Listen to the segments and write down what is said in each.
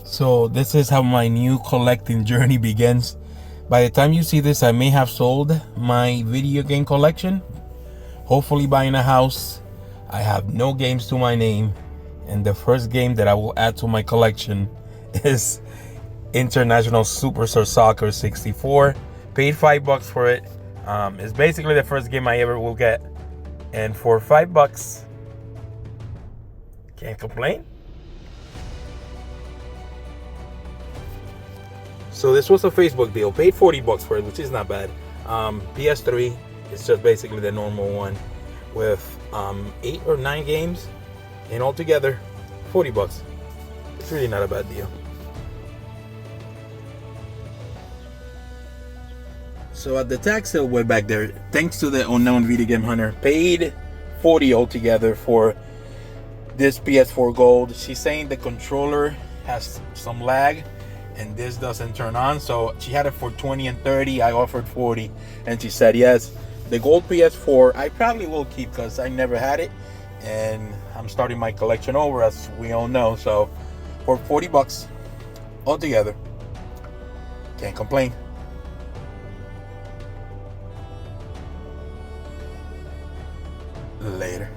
So this is how my new collecting journey begins. By the time you see this, I may have sold my video game collection, hopefully buying a house. I have no games to my name, and the first game that I will add to my collection is International Superstar Soccer 64. Paid $5 for it. It's basically the first game I ever will get, and for $5, can't complain. So this was a Facebook deal. Paid $40 for it, which is not bad. PS3 is just basically the normal one with 8 or 9 games, and altogether $40. It's really not a bad deal. So at the tag sale way back there, thanks to the unknown video game hunter, paid $40 altogether for this PS4 Gold. She's saying the controller has some lag and this doesn't turn on, so she had it for $20 and $30. I offered $40 and she said yes. The Gold PS4 I probably will keep because I never had it and I'm starting my collection over, as we all know. So for $40 altogether, can't complain. Later.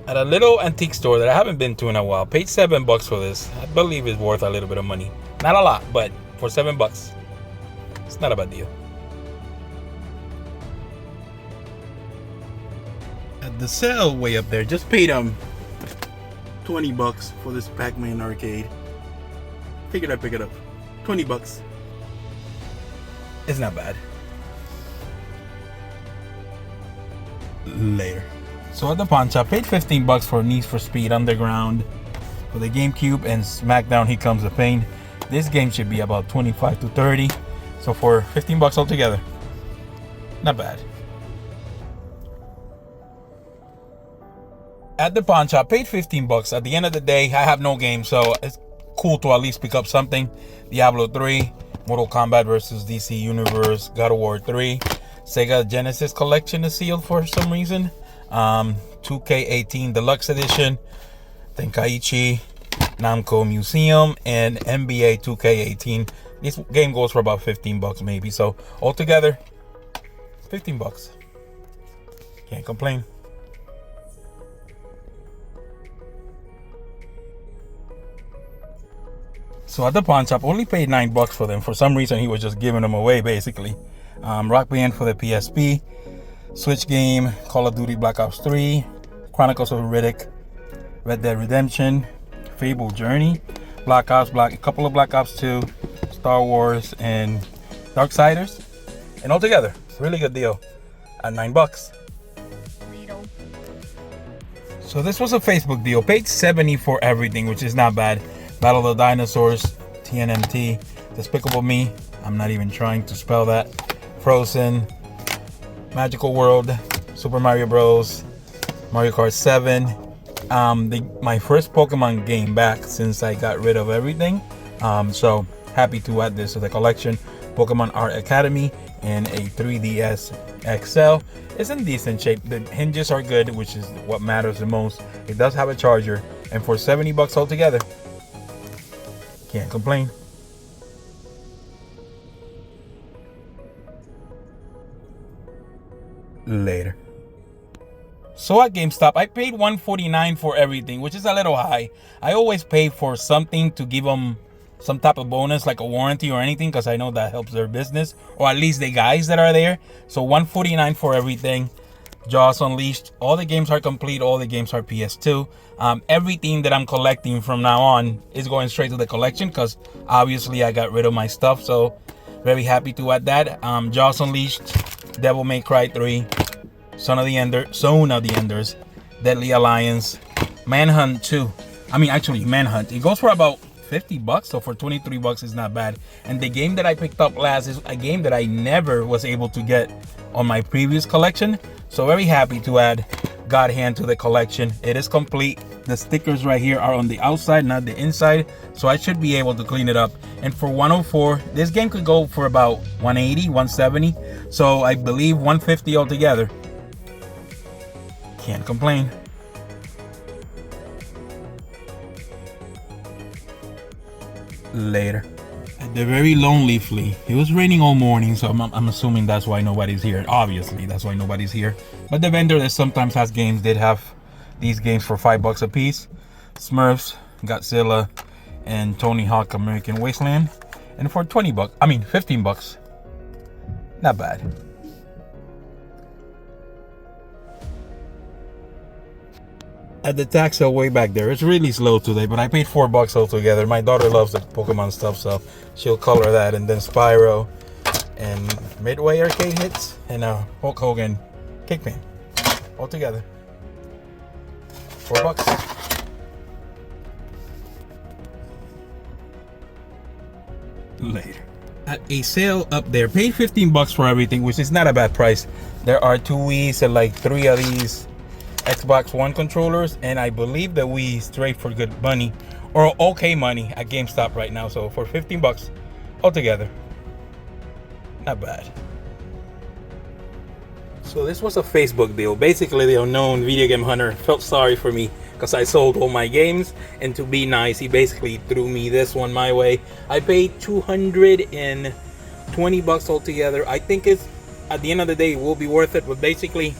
At a little antique store that I haven't been to in a while, paid $7 for this. I believe it's worth a little bit of money. Not a lot, but for $7, it's not a bad deal. At the sale way up there, just paid $20 for this Pac-Man arcade. Figured I'd pick it up. $20. It's not bad. Later. So at the pawn shop, paid $15 for Need for Speed Underground for the GameCube and SmackDown Here Comes the Pain. This game should be about 25 to 30. So for $15 altogether, not bad. At the pawn shop, paid $15. At the end of the day, I have no game, so it's cool to at least pick up something. Diablo 3, Mortal Kombat vs. DC Universe, God of War 3. Sega Genesis collection is sealed for some reason. 2K18 Deluxe Edition, Tenkaichi Namco Museum, and NBA 2K18. This game goes for about $15 maybe. So altogether, $15. Can't complain. So at the pawn shop, only paid $9 for them. For some reason, he was just giving them away basically. Rock Band for the PSP. Switch game, Call of Duty Black Ops 3, Chronicles of Riddick, Red Dead Redemption, Fable Journey, Black Ops, a couple of Black Ops 2, Star Wars, and Darksiders. And altogether, really good deal at $9. So this was a Facebook deal. Paid $70 for everything, which is not bad. Battle of the Dinosaurs, TNMT, Despicable Me, I'm not even trying to spell that, Frozen, Magical World, Super Mario Bros, Mario Kart 7. My first Pokemon game back since I got rid of everything. So happy to add this to the collection. Pokemon Art Academy and a 3DS XL. It's in decent shape. The hinges are good, which is what matters the most. It does have a charger, and for $70 altogether, can't complain. Later. So at GameStop, I paid $149 for everything, which is a little high. I always pay for something to give them some type of bonus, like a warranty or anything, because I know that helps their business, or at least the guys that are there. So $149 for everything. Jaws Unleashed. All the games are complete. All the games are PS2. Everything that I'm collecting from now on is going straight to the collection, because obviously I got rid of my stuff. So very happy to add that. Jaws Unleashed, Devil May Cry 3, Son of the Enders, Deadly Alliance, Manhunt 2. Manhunt. It goes for about $50, so for $23 is not bad. And the game that I picked up last is a game that I never was able to get on my previous collection. So very happy to add God Hand to the collection. It is complete. The stickers right here are on the outside, not the inside, so I should be able to clean it up. And for $104, this game could go for about $180, $170, so I believe $150 altogether. Can't complain. Later. At the very lonely Flea. It was raining all morning, so I'm assuming that's why nobody's here. Obviously, that's why nobody's here. But the vendor that sometimes has games did have these games for $5 a piece. Smurfs, Godzilla, and Tony Hawk American Wasteland. And for 20 bucks, I mean 15 bucks. Not bad. At the tax sale way back there, it's really slow today, but I paid $4 altogether. My daughter loves the Pokemon stuff, so she'll color that. And then Spyro and Midway arcade hits and Hulk Hogan Kickman all together. $4. Later. At a sale up there, paid 15 bucks for everything, which is not a bad price. There are 2 Wii's and like 3 of these Xbox One controllers, and I believe that we straight for good money, or okay money at GameStop right now. So for 15 bucks altogether, not bad. So this was a Facebook deal. Basically, the unknown video game hunter felt sorry for me because I sold all my games, and to be nice, he basically threw me this one my way. I paid 220 bucks altogether. I think it's, at the end of the day, it will be worth it. But basically,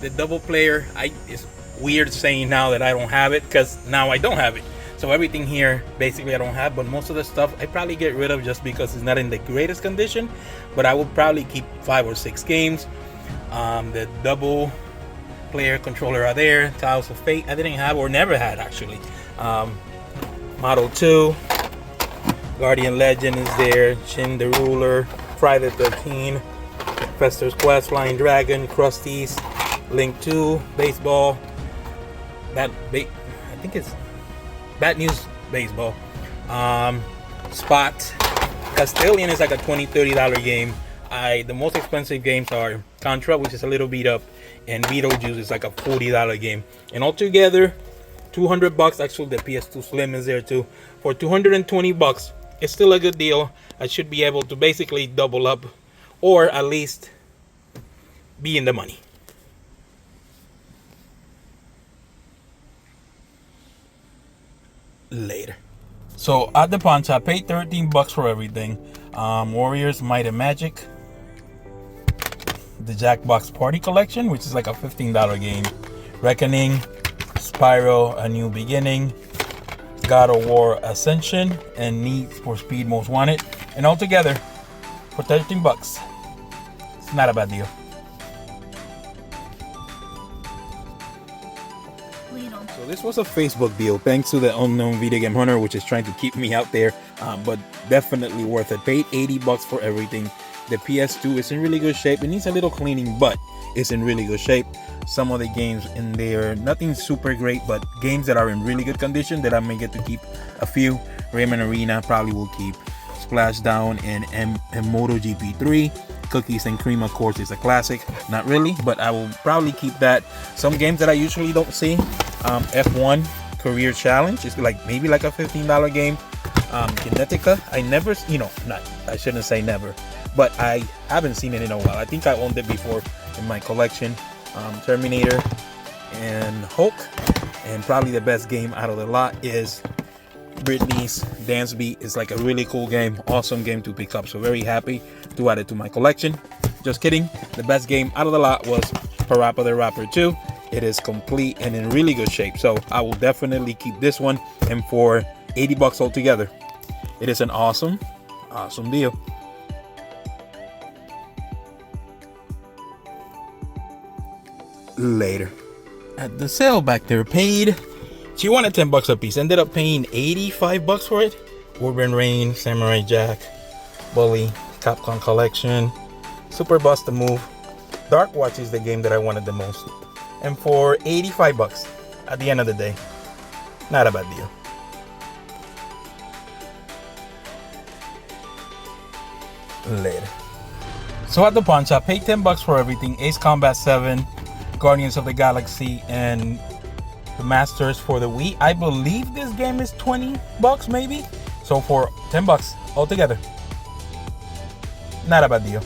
the double player, it's weird saying now that I don't have it, because now I don't have it. So everything here basically I don't have, but most of the stuff I probably get rid of just because it's not in the greatest condition. But I will probably keep 5 or 6 games. The double player controller are there. Tiles of Fate I didn't have, or never had actually. Model 2, Guardian Legend is there, Shin the Ruler, Friday the 13th, Fester's Quest, Flying Dragon, Krusty's, Link 2, Baseball, I think it's Bad News Baseball, Spot. Castellian is like a $20-$30 game. The most expensive games are Contra, which is a little beat up, and Beetlejuice is like a $40 game. And altogether, 200 bucks. Actually, the PS2 Slim is there too. For 220 bucks, it's still a good deal. I should be able to basically double up, or at least be in the money. Later. So at the pawn shop, paid 13 bucks for everything. Warriors Might and Magic, the Jackbox Party Collection, which is like a $15 game, Reckoning, Spyro A New Beginning, God of War Ascension, and Need for Speed Most Wanted, and all together for 13 bucks. It's not a bad deal. So this was a Facebook deal, thanks to the unknown video game hunter, which is trying to keep me out there, but definitely worth it. Paid 80 bucks for everything. The PS2 is in really good shape. It needs a little cleaning, but it's in really good shape. Some of the games in there, nothing super great, but games that are in really good condition that I may get to keep a few. Rayman Arena probably will keep. Splashdown and MotoGP 3. Cookies and Cream, of course, is a classic. Not really, but I will probably keep that. Some games that I usually don't see. F1 Career Challenge is like maybe like a $15 game. Kinetica, I never, I shouldn't say never, but I haven't seen it in a while. I think I owned it before in my collection. Terminator and Hulk, and probably the best game out of the lot is Britney's Dance Beat. Is like a really cool game, awesome game to pick up. So very happy to add it to my collection. Just kidding. The best game out of the lot was Parappa the Rapper 2. It is complete and in really good shape. So I will definitely keep this one, and for 80 bucks altogether. It is an awesome deal. Later. At the sale back there, she wanted 10 bucks a piece, ended up paying 85 bucks for it. Urban Rain, Samurai Jack, Bully, Capcom Collection, Super Bust the Move. Dark Watch is the game that I wanted the most. And for 85 bucks at the end of the day, not a bad deal. Later. So at the pawn shop, paid 10 bucks for everything. Ace Combat 7, Guardians of the Galaxy, and the Masters for the Wii. I believe this game is 20 bucks maybe. So for 10 bucks altogether, not a bad deal.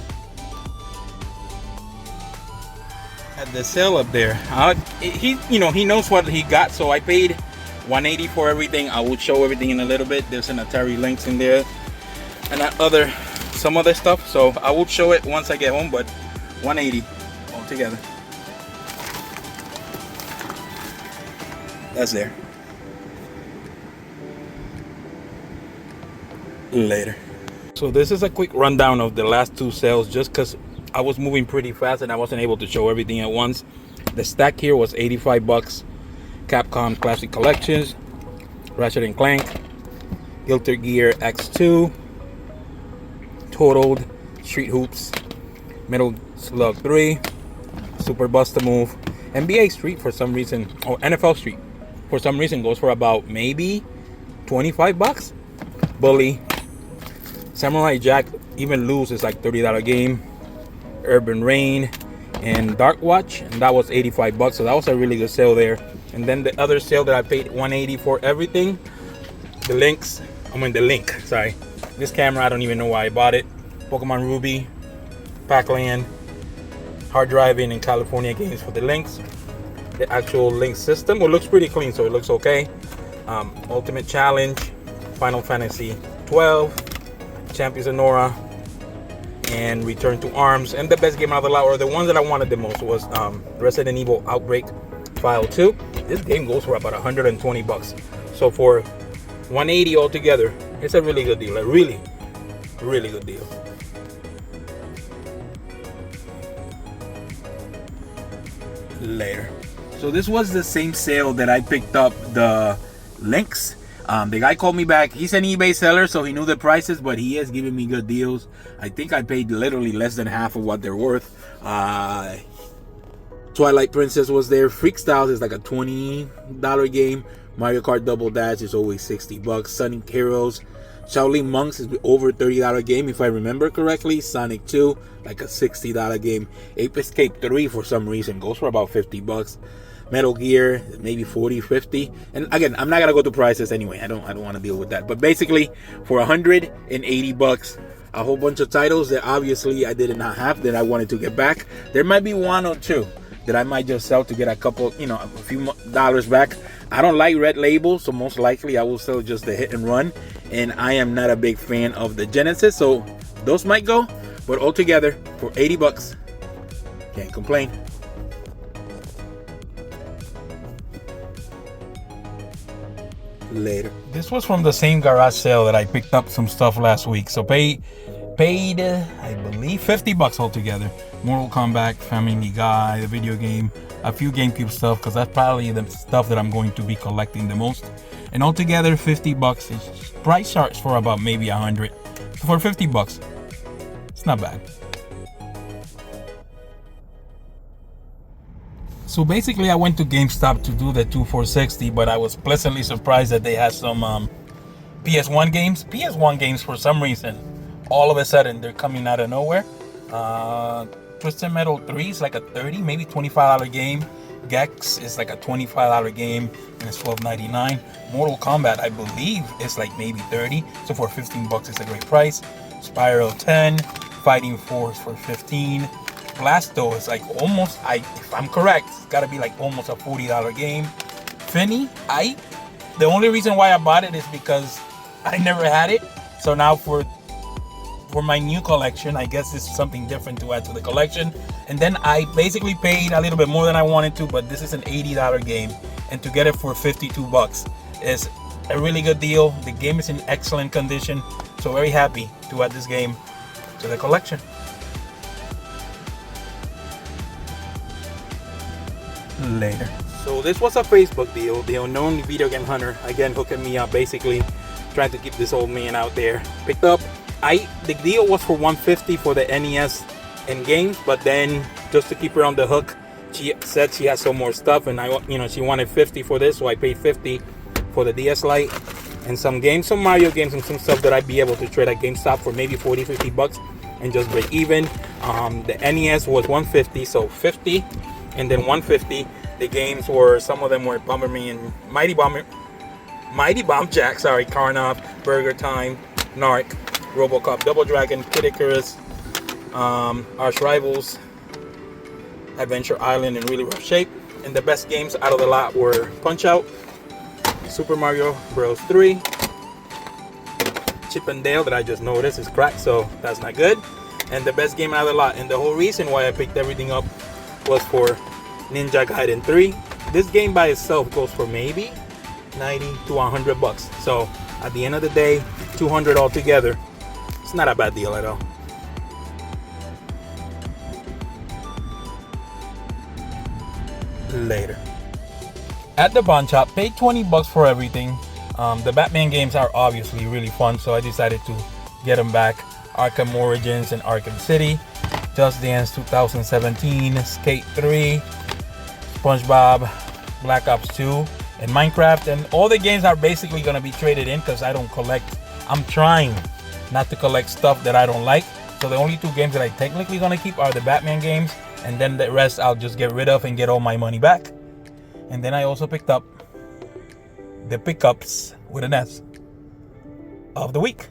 At the sale up there, he knows what he got, so I paid $180 for everything. I will show everything in a little bit. There's an Atari Lynx in there and some other stuff. So I will show it once I get home, but $180 altogether. That's there. Later. So this is a quick rundown of the last two sales, just because I was moving pretty fast and I wasn't able to show everything at once. The stack here was $85. Capcom Classic Collections, Ratchet & Clank, Guilty Gear X2, Totaled, Street Hoops, Metal Slug 3, Super Bust-A-Move, NBA Street for some reason, or NFL Street for some reason goes for about maybe $25. Bully, Samurai Jack, even loose is like $30 game. Urban Rain and Dark Watch, and that was $85. So that was a really good sale there. And then the other sale that I paid $180 for everything, the Link. Sorry, this camera, I don't even know why I bought it. Pokemon Ruby, Pac-Land, hard driving, and California games for the Lynx. The actual Lynx system, well, looks pretty clean, so it looks okay. Ultimate Challenge, Final Fantasy 12, Champions of Nora, and Return to Arms. And the best game out of the lot, or the one that I wanted the most, was Resident Evil Outbreak File 2. This game goes for about $120. So for $180 altogether, it's a really good deal. A really good deal. Later. So this was the same sale that I picked up the Lynx. The guy called me back. He's an eBay seller, so he knew the prices, but he is giving me good deals. I think I paid literally less than half of what they're worth. Twilight Princess was there. Freak Styles is like a $20 game. Mario Kart Double Dash is always $60. Sonic Heroes, Shaolin Monks is over $30 game if I remember correctly. Sonic 2, like a $60 game. Ape Escape 3 for some reason goes for about $50. Metal Gear, maybe 40, 50. And again, I'm not gonna go to prices anyway. I don't want to deal with that. But basically, for $180, a whole bunch of titles that obviously I did not have that I wanted to get back. There might be one or two that I might just sell to get a couple, a few dollars back. I don't like red labels, so most likely I will sell just the hit and run. And I am not a big fan of the Genesis, so those might go. But altogether, for $80, can't complain. Later. This was from the same garage sale that I picked up some stuff last week. So paid I believe $50 altogether. Mortal Kombat, Family Guy, the video game, a few GameCube stuff, because that's probably the stuff that I'm going to be collecting the most. And altogether $50. It's price charts for about maybe $100. So for $50, it's not bad. So basically, I went to GameStop to do the 2 for $60, but I was pleasantly surprised that they had some PS1 games. PS1 games, for some reason, all of a sudden, they're coming out of nowhere. Twisted Metal 3 is like a $30, maybe $25 game. Gex is like a $25 game, and it's $12.99. Mortal Kombat, I believe, is like maybe $30. So for $15, it's a great price. Spiral 10, Fighting Force for $15. Blasto is like almost, if I'm correct, it's got to be like almost a $40 game. Finny, the only reason why I bought it is because I never had it. So now for my new collection, I guess this is something different to add to the collection. And then I basically paid a little bit more than I wanted to, but this is an $80 game, and to get it for $52 is a really good deal. The game is in excellent condition, so very happy to add this game to the collection. Later. So this was a Facebook deal. The Unknown Video Game Hunter, again, hooking me up, basically trying to keep this old man out there. Picked up, the deal was for $150 for the NES and games, but then just to keep her on the hook, she said she has some more stuff, and she wanted $50 for this, so I paid $50 for the DS Lite and some games, some Mario games, and some stuff that I'd be able to trade at GameStop for maybe $40-50 and just break even. The NES was $150, so $50, and then $150. The games were, some of them were Bomberman and Mighty Bomb Jack, Karnoff, Burger Time, Narc, RoboCop, Double Dragon, Kid Icarus, Arch Rivals, Adventure Island in really rough shape. And the best games out of the lot were Punch Out, Super Mario Bros. 3. Chip and Dale that I just noticed is cracked, so that's not good. And the best game out of the lot, and the whole reason why I picked everything up was for Ninja Gaiden 3. This game by itself goes for maybe 90 to 100 bucks. So at the end of the day, 200 altogether. It's not a bad deal at all. Later. At the pawn shop, paid 20 bucks for everything. The Batman games are obviously really fun, so I decided to get them back. Arkham Origins and Arkham City, Just Dance 2017, Skate 3, SpongeBob, Black Ops 2, and Minecraft. And all the games are basically going to be traded in because I don't collect. I'm trying not to collect stuff that I don't like. So the only two games that I technically going to keep are the Batman games, and then the rest I'll just get rid of and get all my money back. And then I also picked up the pickups with an S of the week.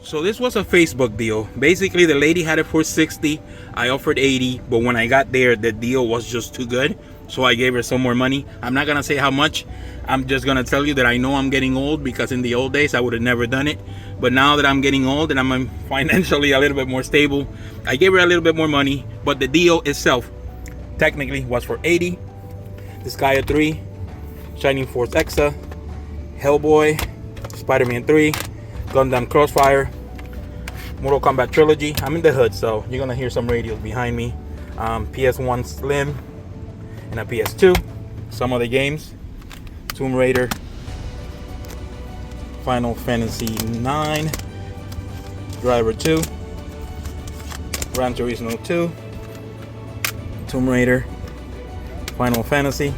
So this was a Facebook deal. Basically, the lady had it for 60. I offered 80, but when I got there, the deal was just too good. So I gave her some more money. I'm not gonna say how much. I'm just gonna tell you that I know I'm getting old, because in the old days I would have never done it. But now that I'm getting old and I'm financially a little bit more stable, I gave her a little bit more money. But the deal itself technically was for 80. Disgaea 3, Shining Force Exa, Hellboy, Spider-Man 3, Gundam Crossfire, Mortal Kombat Trilogy. I'm in the hood, so you're gonna hear some radios behind me. PS1 Slim and a PS2. Some other games: Tomb Raider, Final Fantasy 9, Driver 2, Gran Turismo 2, Tomb Raider, Final Fantasy,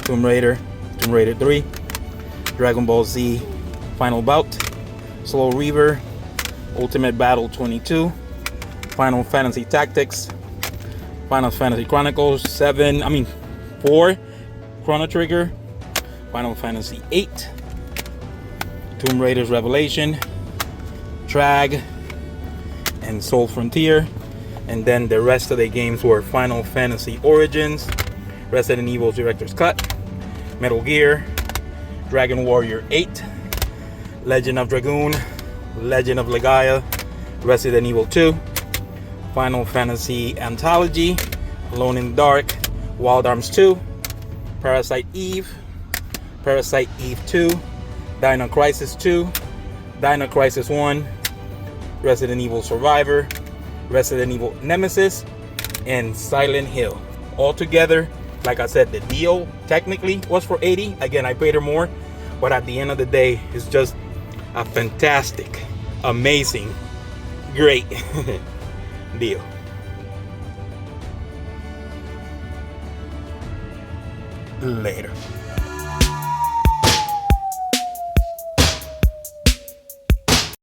Tomb Raider, Tomb Raider 3, Dragon Ball Z Final Bout, Slow Reaver, Ultimate Battle 22, Final Fantasy Tactics, Final Fantasy Chronicles 4, Chrono Trigger, Final Fantasy 8, Tomb Raider's Revelation, Trag, and Soul Frontier. And then the rest of the games were Final Fantasy Origins, Resident Evil Director's Cut, Metal Gear, Dragon Warrior 8, Legend of Dragoon, Legend of Legaia, Resident Evil 2, Final Fantasy Anthology, Alone in the Dark, Wild Arms 2, Parasite Eve, Parasite Eve 2, Dino Crisis 2, Dino Crisis 1, Resident Evil Survivor, Resident Evil Nemesis, and Silent Hill. Altogether, like I said, the deal technically was for 80. Again, I paid her more, but at the end of the day, it's just a fantastic, amazing, great deal. Later.